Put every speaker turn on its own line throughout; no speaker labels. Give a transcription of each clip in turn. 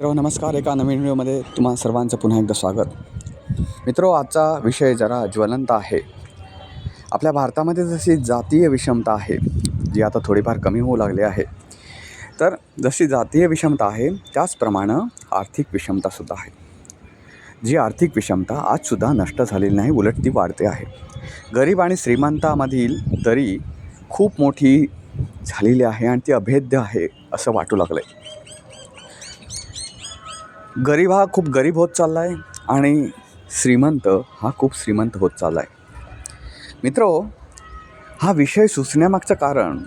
नमस्कार. एका नवीन व्हिडिओमध्ये तुम्हा सर्वांचं पुन्हा एकदा स्वागत. आजचा विषय जरा ज्वलंत आहे. आपल्या भारतामध्ये जशी जातीय विषमता आहे, जी आता थोडीफार कमी होऊ लागली आहे, तर जशी जातीय विषमता आहे त्याचप्रमाणे आर्थिक विषमतासुद्धा आहे. जी आर्थिक विषमता आजसुद्धा नष्ट झालेली नाही, उलट ती वाढते आहे. गरीब आणि श्रीमंतामधील दरी खूप मोठी झालेली आहे आणि ती अभेद्य आहे असं वाटू लागलं आहे. गरीब हा खूप गरीब होत चालला आहे आणि श्रीमंत हा खूप श्रीमंत होत चालला आहे. हा विषय सुचण्यामागचं कारण,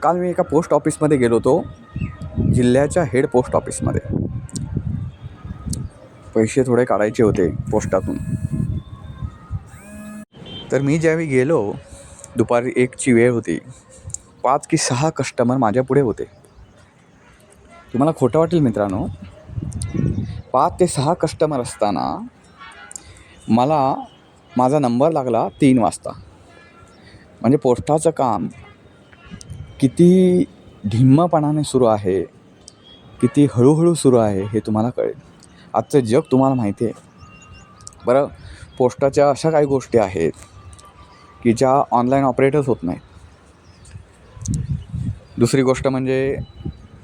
काल मी एका पोस्ट ऑफिसमध्ये गेलो होतो, जिल्ह्याच्या हेड पोस्ट ऑफिसमध्ये. पैसे थोडे काढायचे होते पोस्टातून. तर मी ज्यावेळी गेलो, दुपारी 1ची वेळ होती. 5 की 6 कस्टमर माझ्या पुढे होते. तुम्हाला खोटं वाटेल मित्रांनो, 5 ते 6 कस्टमर असताना मला माझा नंबर लागला 3 वाजता. म्हणजे पोस्टाचं काम किती ढिम्मपणाने सुरू आहे, किती हळूहळू सुरू आहे हे तुम्हाला कळेल. आजचं जग तुम्हाला माहिती आहे. बरं, पोस्टाच्या अशा काही गोष्टी आहेत की ज्या ऑनलाईन ऑपरेटच होत नाहीत. दुसरी गोष्ट म्हणजे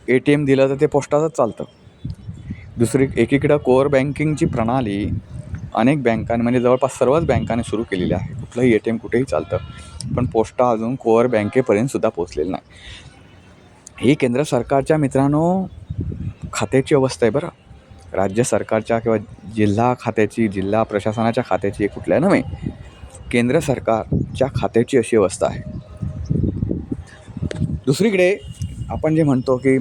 ATM दिलं तर ते पोस्टातच चालतं. एकीकडं कोअर बँकिंगची प्रणाली अनेक बँकांनी, म्हणजे जवळपास सर्वच बँकांनी सुरू केलेली आहे. कुठलंही ATM कुठेही चालतं, पण पोस्टा अजून कोअर बँकेपर्यंतसुद्धा पोचलेलं नाही. ही केंद्र सरकारच्या मित्रांनो खात्याची अवस्था आहे. बरं, राज्य सरकारच्या किंवा जिल्हा खात्याची, जिल्हा प्रशासनाच्या खात्याची कुठल्या नव्हे, केंद्र सरकारच्या खात्याची अशी अवस्था आहे. दुसरीकडे आपण जे म्हणतो की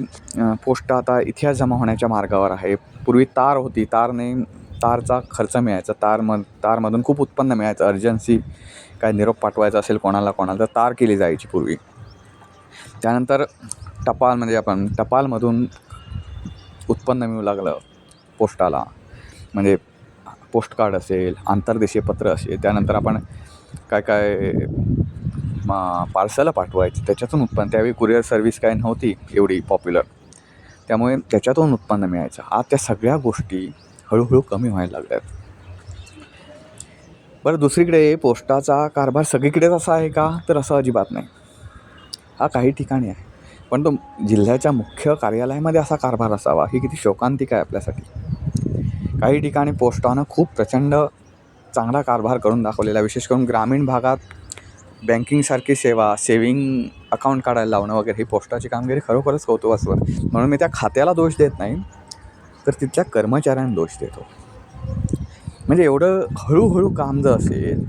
पोस्ट आता इतिहास जमा होण्याच्या मार्गावर आहे. पूर्वी तार होती, तारचा खर्च मिळायचा, तारमधून खूप उत्पन्न मिळायचं. अर्जन्सी काय निरोप पाठवायचा असेल कोणाला तर तार केली जायची पूर्वी. त्यानंतर टपालमधून उत्पन्न मिळू लागलं पोस्टाला. म्हणजे पोस्टकार्ड असेल, आंतरदेशीय पत्र असेल, त्यानंतर आपण काय पार्सलं पाठवायची, त्याच्यातून उत्पन्न. त्यावेळी कुरिअर सर्व्हिस काय नव्हती एवढी पॉप्युलर, त्यामुळे त्याच्यातून उत्पन्न मिळायचं. आज त्या सगळ्या गोष्टी हळूहळू कमी व्हायला लागल्यात. बरं, दुसरीकडे पोस्टाचा कारभार सगळीकडेच असा आहे का, तर असं अजिबात नाही. हा काही ठिकाणी आहे, पण तो जिल्ह्याच्या मुख्य कार्यालयामध्ये असा कारभार असावा ही किती शोकांतिक आहे आपल्यासाठी. काही ठिकाणी पोस्टानं खूप प्रचंड चांगला कारभार करून दाखवलेला, विशेष करून ग्रामीण भागात बँकिंगसारखी सेवा, सेविंग अकाउंट काढायला लावणं वगैरे, ही पोस्टाची कामगिरी खरोखरच कौतुकास्पद. म्हणून मी त्या खात्याला दोष देत नाही, तर तिथल्या कर्मचाऱ्यांना दोष देतो. म्हणजे एवढं हळूहळू काम जर असेल,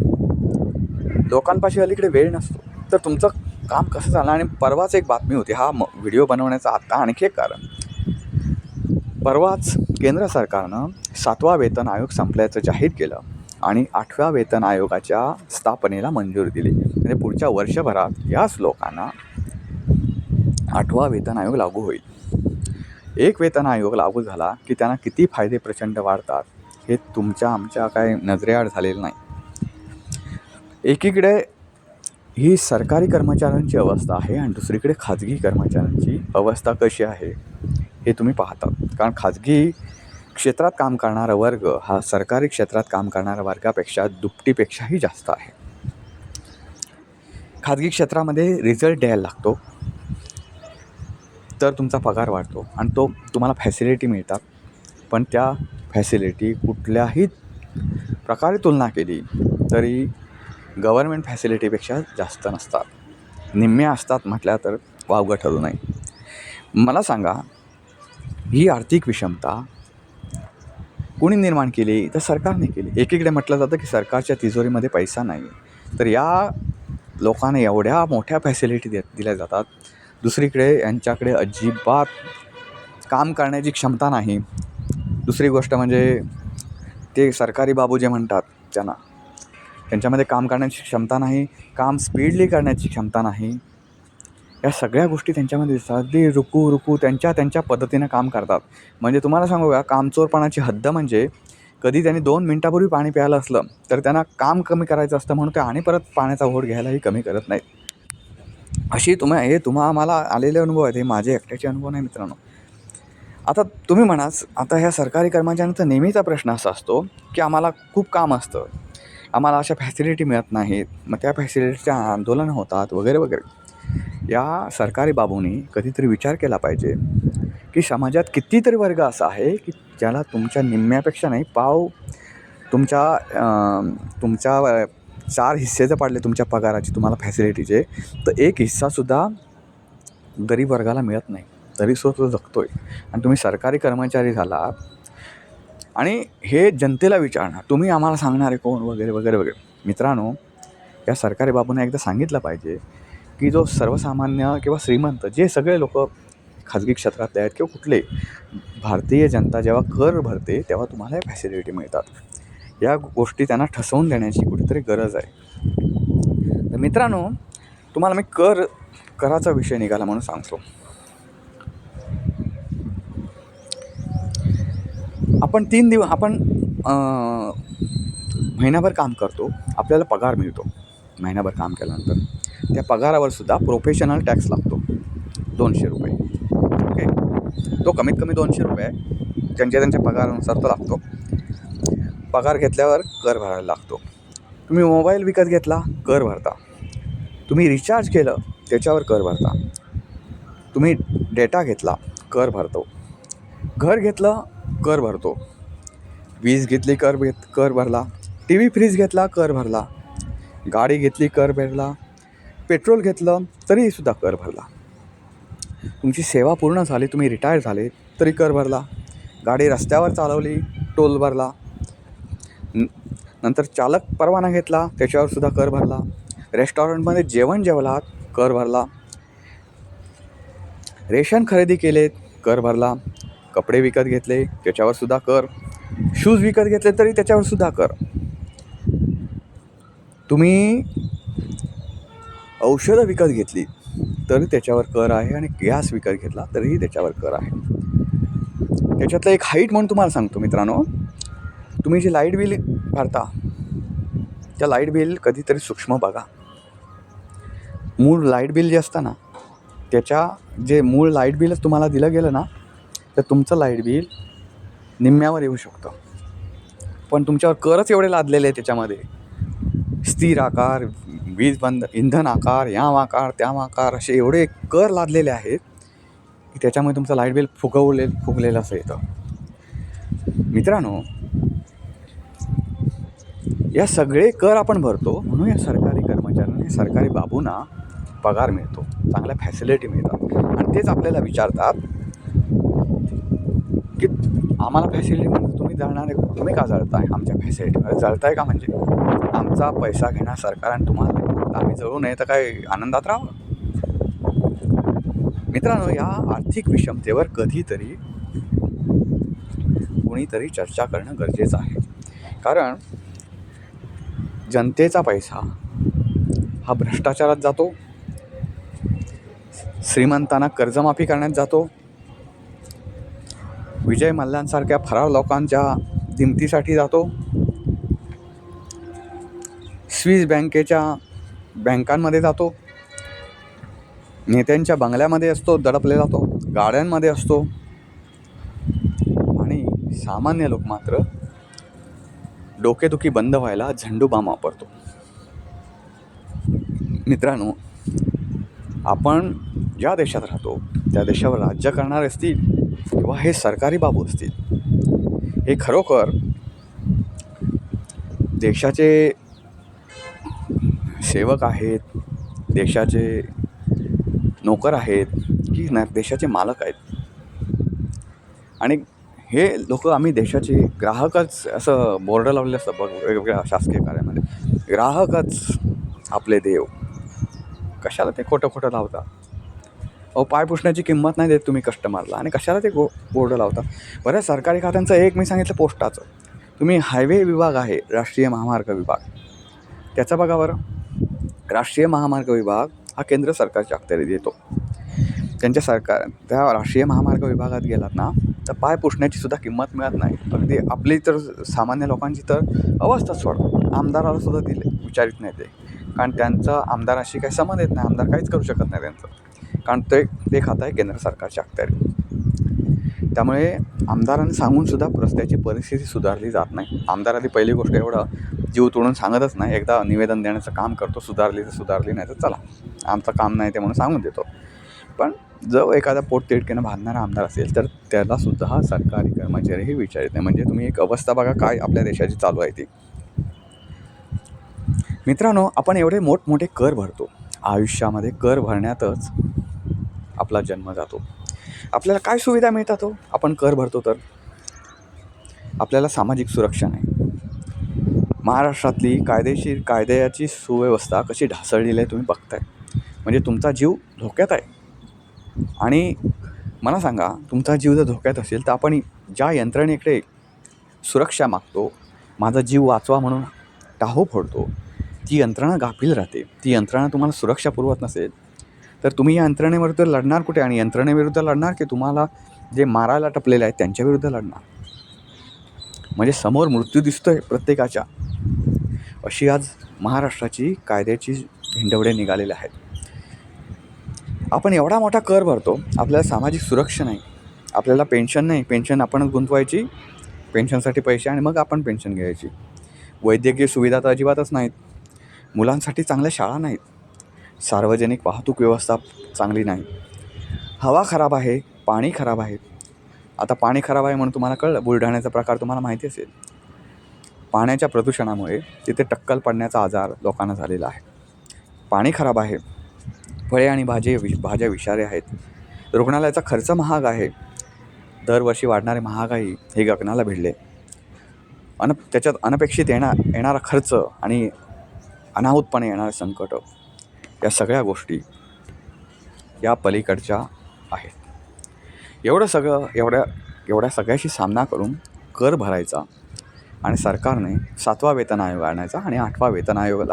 लोकांपाशी अलीकडे वेळ नसतो, तर तुमचं काम कसं झालं. आणि परवाच एक बातमी होती, हा व्हिडिओ बनवण्याचा आता आणखी एक कारण. परवाच केंद्र सरकारनं 7वा वेतन आयोग संपल्याचं जाहीर केलं आणि 8व्या वेतन आयोगाच्या स्थापनेला मंजुरी दिली. म्हणजे पुढच्या वर्षभरात याच लोकांना 8वा वेतन आयोग लागू होईल. एक वेतन आयोग लागू झाला की त्यांना किती फायदे प्रचंड वाढतात हे आमच्या काय नजरेआड झालेलं नाही. एकीकडे ही सरकारी कर्मचाऱ्यांची अवस्था आहे आणि दुसरीकडे खाजगी कर्मचाऱ्यांची अवस्था कशी आहे हे तुम्ही पाहता. कारण खाजगी क्षेत्रात काम करणारा वर्ग हा सरकारी क्षेत्रात काम करणाऱ्या वर्गापेक्षा दुपटीपेक्षाही जास्त आहे. खाजगी क्षेत्रामध्ये रिझल्ट द्यायला लागतो, तर तुमचा पगार वाढतो आणि तुम्हाला फॅसिलिटी मिळतात. पण त्या फॅसिलिटी कुठल्याही प्रकारे तुलना केली तरी गव्हर्नमेंट फॅसिलिटीपेक्षा जास्त नसतात. निम्म्या असतात म्हटल्या तर वावगं ठरू नये. मला सांगा, ही आर्थिक विषमता कोणी निर्माण केली, तर सरकारने केली. एकीकडे म्हटलं जातं की सरकारच्या तिजोरीमध्ये पैसा नाही, तर या लोकांना एवढ्या मोठ्या फॅसिलिटी दिल्या जातात. दुसरीकडे यांच्याकडे अजिबात काम करण्याची क्षमता नाही. दुसरी गोष्ट म्हणजे ते सरकारी बाबू जे म्हणतात त्यांच्यामध्ये काम करण्याची क्षमता नाही, काम स्पीडली करण्याची क्षमता नाही. या सगळ्या गोष्टी त्यांच्यामध्ये दिसतात. अगदी रुकू त्यांच्या पद्धतीनं काम करतात. म्हणजे तुम्हाला सांगू का, कामचोरपणाची हद्द म्हणजे कधी त्यांनी 2 मिनिटापूर्वी पाणी प्यायला असलं तर त्यांना काम कमी करायचं असतं म्हणून ते आणि परत पाण्याचा ओढ घ्यायलाही कमी करत नाहीत. अशी आम्हाला आलेले अनुभव आहेत. हे माझे एकट्याचे अनुभव नाही मित्रांनो. आता तुम्ही म्हणाच, आता ह्या सरकारी कर्मचाऱ्यांचा नेहमीचा प्रश्न असा असतो की आम्हाला खूप काम असतं, आम्हाला अशा फॅसिलिटी मिळत नाहीत, मग त्या फॅसिलिटीच्या आंदोलनं होतात वगैरे वगैरे. या सरकारी बाबूंनी कधीतरी विचार केला पाहिजे की समाजात कितीतरी वर्ग असा आहे की ज्याला तुमच्या निम्म्यापेक्षा नाही पाव तुमच्या 4 हिस्से जर पाडले तुमच्या पगाराचे, तुम्हाला फॅसिलिटीचे, तर एक हिस्सासुद्धा गरीब वर्गाला मिळत नाही, तरीसुद्धा तो जगतो आहे. आणि तुम्ही सरकारी कर्मचारी झाला आणि हे जनतेला विचारणार, तुम्ही आम्हाला सांगणारे कोण वगैरे वगैरे वगैरे. मित्रांनो, या सरकारी बाबूंना एकदा सांगितलं पाहिजे की जो सर्वसामान्य किंवा श्रीमंत जे सगळे लोक खाजगी क्षेत्रातले आहेत किंवा कुठले, भारतीय जनता जेव्हा कर भरते तेव्हा तुम्हाला या फॅसिलिटी मिळतात. या गोष्टी त्यांना ठसवून देण्याची कुठेतरी गरज आहे. तर मित्रांनो, तुम्हाला मी कराचा विषय निघाला म्हणून सांगतो. आपण 3 दिवस महिनाभर काम करतो, आपल्याला पगार मिळतो. महिनाभर काम केल्यानंतर त्या पगारावर सुद्धा प्रोफेशनल टॅक्स लागतो, ₹200. ओके, तो कमीत कमी ₹200 त्यांच्या पगारानुसार तो लागतो. पगार घेतल्यावर कर भरायला लागतो. तुम्ही मोबाईल विकत घेतला, कर भरता. तुम्ही रिचार्ज केलं, त्याच्यावर कर भरता. तुम्ही डेटा घेतला, कर भरतो. घर घेतलं, कर भरतो. वीज घेतली, कर भरला. TV फ्रीज घेतला, कर भरला. गाडी घेतली, कर भरला. पेट्रोल घेतलं तरीसुद्धा कर भरला. तुमची सेवा पूर्ण झाली, तुम्ही रिटायर झाले तरी कर भरला. गाडी रस्त्यावर चालवली, टोल भरला. नंतर चालक परवाना घेतला, त्याच्यावरसुद्धा कर भरला. रेस्टॉरंटमध्ये जेवण जेवलात, कर भरला. रेशन खरेदी केलेत, कर भरला. कपडे विकत घेतले, त्याच्यावरसुद्धा कर. शूज विकत घेतले तरी त्याच्यावरसुद्धा कर. तुम्ही औषधं विकत घेतली तरी त्याच्यावर कर आहे, आणि गॅस विकत घेतला तरीही त्याच्यावर कर आहे. त्याच्यातलं एक हाईट म्हणून तुम्हाला सांगतो मित्रांनो, तुम्ही जे लाईट बिल भरता त्या लाईट बिल कधीतरी सूक्ष्म बघा. मूळ लाईट बिल जे असतं ना, त्याच्या जे मूळ लाईट बिलच तुम्हाला दिलं गेलं ना, तर तुमचं लाईट बिल निम्म्यावर येऊ शकतं. पण तुमच्यावर करच एवढे लादलेले आहे त्याच्यामध्ये, स्थिर आकार, वीज बंद, इंधन आकार, याम आकार, त्याम आकार, असे एवढे कर लादलेले आहेत की त्याच्यामुळे तुमचं लाईट बिल फुगलेलं असं येतं. मित्रांनो, या सगळे कर आपण भरतो म्हणून या सरकारी कर्मचाऱ्यांना, सरकारी बाबूंना पगार मिळतो, चांगल्या फॅसिलिटी मिळतात. आणि तेच आपल्याला विचारतात की आम्हाला फॅसिलिटी म्हणजे तुम्ही का जळताय आमच्या फॅसिलिटीमध्ये? जळताय का म्हणजे आमचा पैसा घेणार सरकार आणि तुम्हाला आम्ही जळू नये तर काय आनंदात राहावं? मित्रांनो, या आर्थिक विषमतेवर कधीतरी कोणीतरी चर्चा करणं गरजेचं आहे. कारण जनतेचा पैसा हा भ्रष्टाचारात जातो, श्रीमंतांना कर्जमाफी करण्यात जातो, विजय मल्ल्यांसारख्या फरार लोकांच्या दिमतीसाठी जातो, स्विस बँकांमध्ये जातो, नेत्यांच्या बंगल्यामध्ये असतो, दडपलेला तो गाड्यांमध्ये असतो, आणि सामान्य लोक मात्र डोकेदुखी बंद व्हायला झंडूबाम वापरतो. मित्रांनो, आपण ज्या देशात राहतो त्या देशावर राज्य करणारे असतील किंवा हे सरकारी बाबू असतील, हे खरोखर देशाचे सेवक आहेत, देशाचे नोकर आहेत की देशाचे मालक आहेत. आणि हे लोक आम्ही देशाचे ग्राहकच असं बोर्ड लावलेलं असतं बघ वेगवेगळ्या शासकीय कार्यामध्ये, ग्राहकच आपले देव. कशाला ते खोटं लावता? अहो, पाय पुसण्याची किंमत नाही देत तुम्ही कस्टमरला, आणि कशाला ते बोर्ड लावता? बऱ्याच सरकारी खात्यांचं एक मी सांगितलं पोस्टाचं, तुम्ही हायवे विभाग आहे, राष्ट्रीय महामार्ग विभाग, त्याचा बघा बरं. राष्ट्रीय महामार्ग विभाग हा केंद्र सरकारच्या अखत्यारीत येतो. त्या राष्ट्रीय महामार्ग विभागात गेलात ना, तर पाय पुसण्याची सुद्धा किंमत मिळत नाही. अगदी आपली तर सामान्य लोकांची तर अवस्था सोड, आमदाराला सुद्धा विचारित नाही ते, कारण त्यांचं आमदाराशी काही संबंध येत नाही, आमदार काहीच करू शकत नाही त्यांचं, कारण ते खातं आहे केंद्र सरकारच्या अखत्यारीत. त्यामुळे आमदारांनी सांगूनसुद्धा रस्त्याची परिस्थिती सुधारली जात नाही. आमदार आधी पहिली गोष्ट एवढं जीव तोडून सांगतच नाही, एकदा निवेदन देण्याचं काम करतो, सुधारली तर सुधारली, नाही तर चला आमचं काम नाही ते म्हणून सांगून देतो. पण जो एखादा पोटतिडकीनं बांधणारा आमदार असेल तर त्यालासुद्धा हा सरकारी कर्मचारीही विचारित नाही. म्हणजे तुम्ही एक अवस्था बघा काय आपल्या देशाची चालू आहे ती. मित्रांनो, आपण एवढे मोठमोठे कर भरतो, आयुष्यामध्ये कर भरण्यातच आपला जन्म जातो. आपल्याला काय सुविधा मिळतात हो आपण कर भरतो तर? आपल्याला सामाजिक सुरक्षा नाही. महाराष्ट्रातली कायदेशीर कायद्याची सुव्यवस्था कशी ढासळलेली आहे तुम्ही बघताय. म्हणजे तुमचा जीव धोक्यात आहे. आणि मला सांगा, तुमचा जीव जर धोक्यात असेल तर आपण ज्या यंत्रणेकडे सुरक्षा मागतो, माझा जीव वाचवा म्हणून टाहो फोडतो, ती यंत्रणा गाफील राहते. ती यंत्रणा तुम्हाला सुरक्षा पुरवत नसेल तर तुम्ही या यंत्रणेविरुद्ध लढणार कुठे? आणि यंत्रणेविरुद्ध लढणार की तुम्हाला जे मारायला टपलेले आहेत त्यांच्याविरुद्ध लढणार? म्हणजे समोर मृत्यू दिसतोय प्रत्येकाच्या. अशी आज महाराष्ट्राची कायद्याची भिंडवडे निघालेले आहेत. आपण एवढा मोठा कर भरतो, आपल्याला सामाजिक सुरक्षा नाही, आपल्याला पेन्शन नाही, पेन्शन आपणच गुंतवायची, पेन्शनसाठी पैसे आणि मग आपण पेन्शन घ्यायची. वैद्यकीय सुविधा तर अजिबातच नाहीत, मुलांसाठी चांगल्या शाळा नाहीत, सार्वजनिक वाहतूक व्यवस्था चांगली नाही, हवा खराब आहे, पाणी खराब आहे. आता पाणी खराब आहे म्हणून तुम्हाला कळलं, बुलढाण्याचा प्रकार तुम्हाला माहिती असेल. पाण्याच्या प्रदूषणामुळे तिथे टक्कल पडण्याचा आजार लोकांना झालेला आहे. पाणी खराब आहे, फळे आणि भाज्या विषारी आहेत, रुग्णालयाचा खर्च महाग आहे, दरवर्षी वाढणारी महागाई हे गगनाला भिडले. त्याच्यात अनपेक्षित येणारा खर्च आणि अनाहूतपणे येणारं संकट, या सगळ्या गोष्टी या पलीकडच्या आहेत. एवढ्या सगळ्याशी सामना करून कर भरायचा आणि सरकारने 7वा वेतन आयोग आणायचा आणि 8वा वेतन आयोग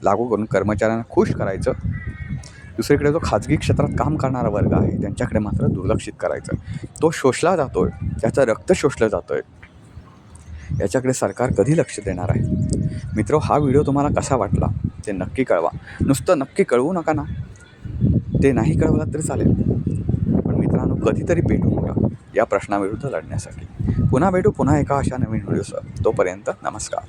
लागू करून कर्मचाऱ्यांना खुश करायचं. दुसरीकडे जो खाजगी क्षेत्रात काम करणारा वर्ग आहे त्यांच्याकडे मात्र दुर्लक्षित करायचं. तो शोषला जातो आहे, त्याचं रक्त शोषलं जातं आहे. याच्याकडे सरकार कधी लक्ष देणार आहे? मित्र, हा व्हिडिओ तुम्हाला कसा वाटला ते नक्की कळवा. नुसतं नक्की कळवू नका ना, ते नाही कळवलं तरी चालेल. पण मित्रांनो, कधीतरी भेटू नका या प्रश्नाविरुद्ध लढण्यासाठी. पुन्हा भेटू पुन्हा एका अशा नवीन व्हिडिओसह. तोपर्यंत नमस्कार.